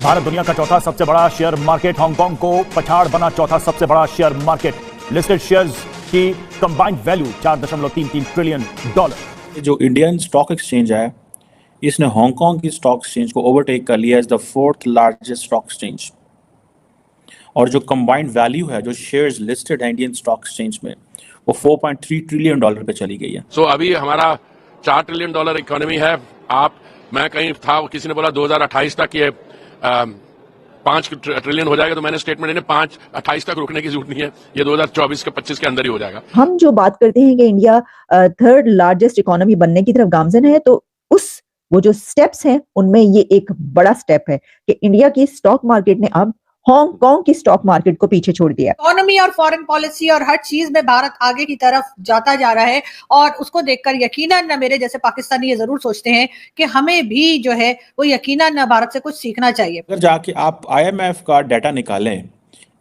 भारत दुनिया का चौथा सबसे बड़ा शेयर मार्केट, हांगकांग को पछाड़ बना चौथा सबसे बड़ा शेयर मार्केट। लिस्टेड शेयर्स की कंबाइंड वैल्यू $4.33 ट्रिलियन। जो इंडियन स्टॉक एक्सचेंज है, इसने हांगकांग की स्टॉक एक्सचेंज को ओवरटेक कर लिया as the fourth largest stock exchange. और जो कंबाइंड वैल्यू है, जो शेयर्स लिस्टेड है इंडियन स्टॉक एक्सचेंज में, वो $4.3 ट्रिलियन पे चली गई है। अभी हमारा $4 ट्रिलियन इकोनॉमी है। मैं कहीं था, किसी ने बोला 2028 तक ये 5 ट्रिलियन हो जाएगा, तो मैंने स्टेटमेंट इन्हें 5-28 तक रुकने की जरूरत नहीं है, ये 2024 के 25 के अंदर ही हो जाएगा। हम जो बात करते हैं कि इंडिया थर्ड लार्जेस्ट इकोनॉमी बनने की तरफ गामजन है, तो वो जो स्टेप्स हैं उनमें ये एक बड़ा स्टेप है कि इंडिया की स्टॉक मार्केट ने अब हांगकांग की स्टॉक मार्केट को पीछे छोड़ दिया। इकोनॉमी और फॉरेन पॉलिसी और हर चीज में भारत आगे की तरफ जाता जा रहा है, और उसको देखकर यकीनन मेरे जैसे पाकिस्तानी ये जरूर सोचते हैं कि हमें भी जो है वो यकीनन भारत से कुछ सीखना चाहिए। अगर जाके आप IMF का डाटा निकालें,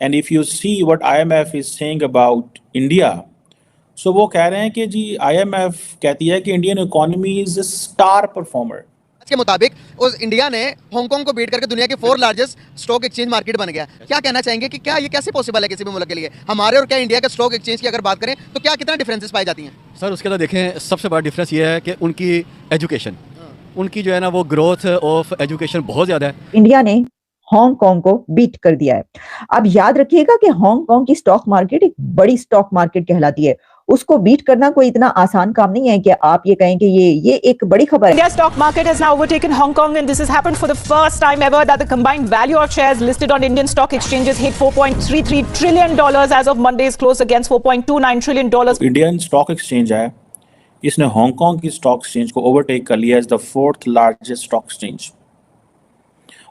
and if you see what IMF is saying about India, so वो कह रहे हैं कि जी IMF कहती है कि Indian economy is a star performer. के मुताबिक उस इंडिया ने हांगकांग को बीट करके दुनिया की 4th largest stock exchange market बन गया। क्या कहना चाहेंगे कि क्या ये कैसे पॉसिबल है किसी भी मुल्क के लिए? हमारे और क्या इंडिया के स्टॉक एक्सचेंज की अगर बात करें तो क्या कितना डिफरेंसेस पाई जाती हैं? सर, उसके अंदर देखें, सबसे बड़ा डिफरेंस ये है कि उनकी एजुकेशन, उनकी जो है ना वो ग्रोथ ऑफ एजुकेशन बहुत ज़्यादा है। इंडिया ने हांगकांग को बीट कर दिया है। अब याद रखिएगा कि हांगकांग की स्टॉक मार्केट एक बड़ी स्टॉक मार्केट कहलाती है, उसको बीट करना कोई इतना आसान काम नहीं है कि आप ये कहें कि ये एक बड़ी खबर है। India stock market has now overtaken Hong Kong, and this has happened for the first time ever that the combined value of shares listed on Indian stock exchanges hit $4.33 trillion as of Monday's close against $4.29 trillion. Indian stock exchange है, इसने Hong Kong की stock exchange को overtake कर लिया as the fourth largest stock exchange.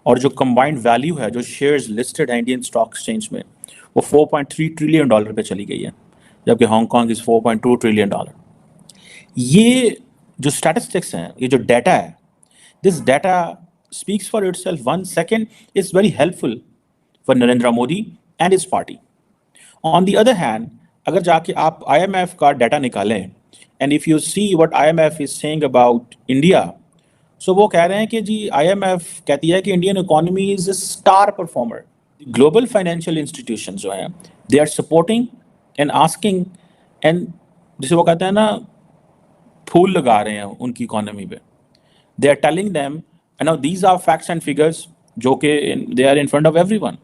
और जो combined value है, जो शेयर्स लिस्टेड है इंडियन स्टॉक एक्सचेंज में, वो $4.3 ट्रिलियन पे चली गई है, जबकि हांगकांग इज $4.2 ट्रिलियन। ये जो स्टैटिस्टिक्स हैं, ये जो डाटा है, this data speaks for itself. 1 second is very helpful for Narendra Modi and his party. On the other hand, अगर जाके आप IMF का डाटा निकालें, and if you see what IMF is saying about India, so वो कह रहे हैं कि जी IMF कहती है कि Indian economy is a star performer. Global financial institutions जो हैं, they are supporting and asking, and जिसे वो कहते हैं ना, फूल लगा रहे हैं उनकी इकोनॉमी पे। They are telling them, and now these are facts and figures जो कि they are in front of everyone.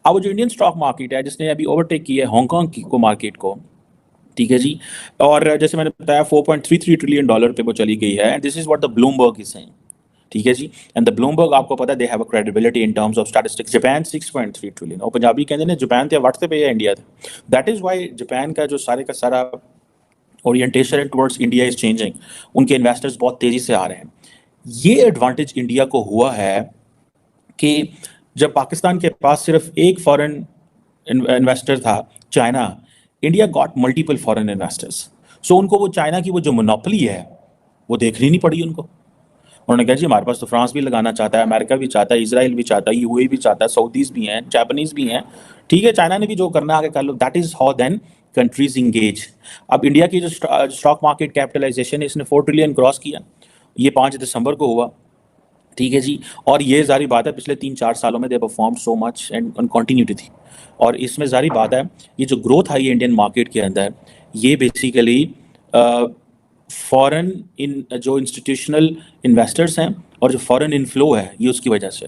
अब जो इंडियन स्टॉक मार्केट है, जिसने अभी ओवरटेक किया है हांगकांग की को मार्केट को, ठीक है जी, और जैसे मैंने बताया $4.33 ट्रिलियन पे वो चली गई है, and this is what the Bloomberg is saying, ठीक है जी। एंड द ब्लूमबर्ग, आपको पता है, they have a credibility in terms of statistics. Japan 6.3 trillion, और पंजाबी कहते हैं जापान थे व्हाट्सएप पे या इंडिया थे। दैट इज व्हाई जापान का जो सारे का सारा orientation towards India is changing. उनके इन्वेस्टर्स बहुत तेजी से आ रहे हैं। ये एडवांटेज इंडिया को हुआ है कि जब पाकिस्तान के पास सिर्फ एक फॉरेन इन्वेस्टर था, China, India got multiple foreign investors. So उनको वो चाइना की वो जो मोनोपोली है वो देखनी नहीं पड़ी उनको। उन्होंने कहा जी हमारे पास तो फ्रांस भी लगाना चाहता है, अमेरिका भी चाहता है, इजराइल भी चाहता है, UAE भी चाहता है, सऊदीज भी हैं, जापानीज भी हैं, ठीक है, चाइना ने भी जो करना आगे कर लो। That is how then countries engage. अब इंडिया की जो स्टॉक मार्केट कैपिटलाइजेशन है, इसने 4 ट्रिलियन क्रॉस किया, ये 5 दिसंबर को हुआ, ठीक है जी। और ये जारी बात है पिछले 3-4 सालों में they perform so much and continuity थी। और इसमें जारी बात है, ये जो ग्रोथ आई है इंडियन मार्केट के अंदर, ये बेसिकली फॉरेन जो इंस्टीट्यूशनल इन्वेस्टर्स हैं और जो फॉरेन इनफ्लो है, ये उसकी वजह से।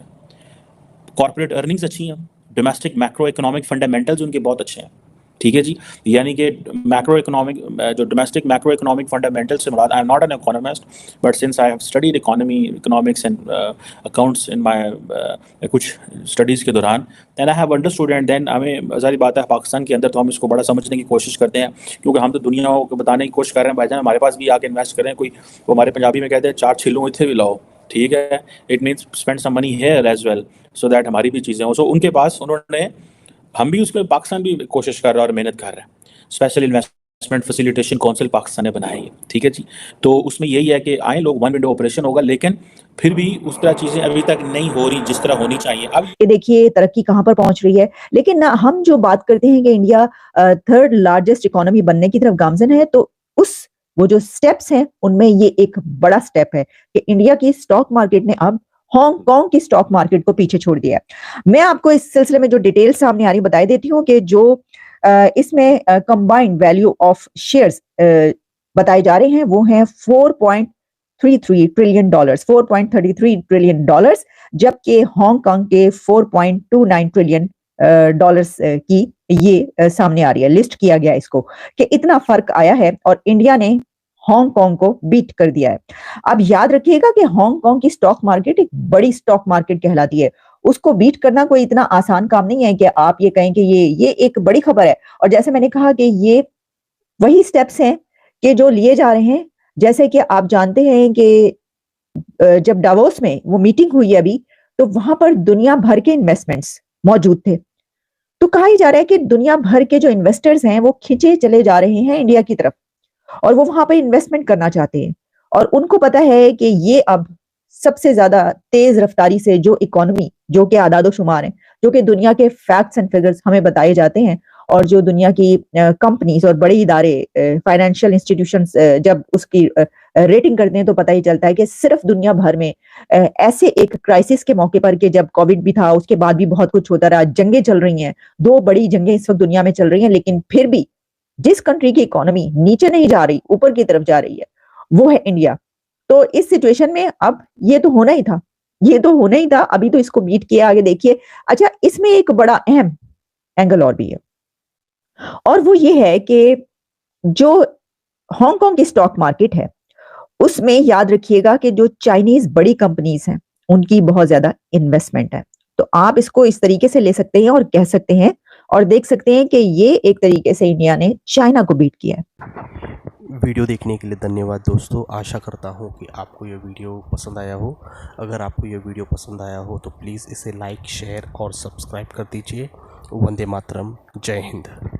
कॉर्पोरेट अर्निंग्स अच्छी हैं, डोमेस्टिक मैक्रो इकोनॉमिक फंडामेंटल्स उनके बहुत अच्छे हैं, ठीक है जी। यानी कि मैक्रो इकोनॉमिक, जो डोमेस्टिक मैक्रो इकोनॉमिक फंडामेंटल्स से मुराद, I am not an economist, but since I have studied economics and accounts in my कुछ स्टडीज़ के दौरान, and I have understood, and then हमें सारी बात है पाकिस्तान के अंदर तो हम इसको बड़ा समझने की कोशिश करते हैं, क्योंकि हम तो दुनिया को बताने की कोशिश कर रहे हैं भाईजान हमारे पास भी आके इन्वेस्ट करें। कोई वो हमारे पंजाबी में कहते हैं 4 छिलों इतने भी लाओ, ठीक है, it means spend some money here as well, so that हमारी भी चीज़ें हो। सो उनके पास उन्होंने, हम भी उसमें, पाकिस्तान भी कोशिश कर रहा है और मेहनत कर रहा है। Special investment facilitation council Pakistan ने बनाई है, ठीक है जी। तो उसमें यही है कि आए लोग, 1 विंडो ऑपरेशन होगा, लेकिन फिर भी उस तरह चीज़ें अभी तक नहीं हो रही जिस तरह होनी चाहिए। अब ये देखिए तरक्की कहाँ पर पहुंच रही है। लेकिन ना, हम जो बात करते हैं कि इंडिया थर्ड लार्जेस्ट इकोनॉमी बनने की तरफ गामजन है, तो वो जो स्टेप्स हैं उनमें ये एक बड़ा स्टेप है कि इंडिया की स्टॉक मार्केट ने अब हांगकांग की स्टॉक मार्केट को पीछे छोड़ दिया है। मैं आपको इस सिलसिले में जो डिटेल सामने आ रही बता देती हूँ कि जो इसमें कंबाइंड वैल्यू ऑफ शेयर्स बताए जा रहे हैं वो हैं 4.33 ट्रिलियन डॉलर्स, 4.33 ट्रिलियन डॉलर्स, जबकि हांगकांग के 4.29 ट्रिलियन डॉलर्स की ये सामने आ रही है। लिस्ट किया गया इसको कि इतना फर्क आया है और इंडिया ने हांगकांग को बीट कर दिया है। अब याद रखिएगा कि हांगकांग की स्टॉक मार्केट एक बड़ी स्टॉक मार्केट कहलाती है, उसको बीट करना कोई इतना आसान काम नहीं है कि आप ये कहें कि ये एक बड़ी खबर है। और जैसे मैंने कहा कि ये वही स्टेप्स हैं कि जो लिए जा रहे हैं। जैसे कि आप जानते हैं कि जब डावोस में वो मीटिंग हुई अभी, तो वहां पर दुनिया भर के इन्वेस्टमेंट्स मौजूद थे। तो कहा ही जा रहा है कि दुनिया भर के जो इन्वेस्टर्स हैं वो खिंचे चले जा रहे हैं इंडिया की तरफ और वो वहां पर इन्वेस्टमेंट करना चाहते हैं और उनको पता है कि ये अब सबसे ज्यादा तेज रफ्तारी से जो इकोनॉमी, जो कि आदादोशुमार है, जो कि दुनिया के फैक्ट्स एंड फिगर्स हमें बताए जाते हैं और जो दुनिया की कंपनीज और बड़े इदारे, फाइनेंशियल इंस्टीट्यूशंस जब उसकी रेटिंग करते हैं तो पता ही चलता है कि सिर्फ दुनिया भर में ऐसे एक क्राइसिस के मौके पर, कि जब कोविड भी था, उसके बाद भी बहुत कुछ होता रहा, जंगें चल रही हैं, 2 बड़ी जंगें इस वक्त दुनिया में चल रही हैं, लेकिन फिर भी जिस कंट्री की इकोनॉमी नीचे नहीं जा रही, ऊपर की तरफ जा रही है, वो है इंडिया। तो इस सिचुएशन में अब ये तो होना ही था, ये तो होना ही था। अभी तो इसको बीट किया, आगे देखिए। अच्छा, इसमें एक बड़ा अहम एंगल और भी है और वो ये है कि जो हांगकांग की स्टॉक मार्केट है उसमें याद रखिएगा कि जो चाइनीज बड़ी कंपनीज हैं उनकी बहुत ज्यादा इन्वेस्टमेंट है। तो आप इसको इस तरीके से ले सकते हैं और कह सकते हैं और देख सकते हैं कि ये एक तरीके से इंडिया ने चाइना को बीट किया है। वीडियो देखने के लिए धन्यवाद दोस्तों। आशा करता हूँ कि आपको ये वीडियो पसंद आया हो। अगर आपको ये वीडियो पसंद आया हो तो प्लीज़ इसे लाइक, शेयर और सब्सक्राइब कर दीजिए। वंदे मातरम। जय हिंद।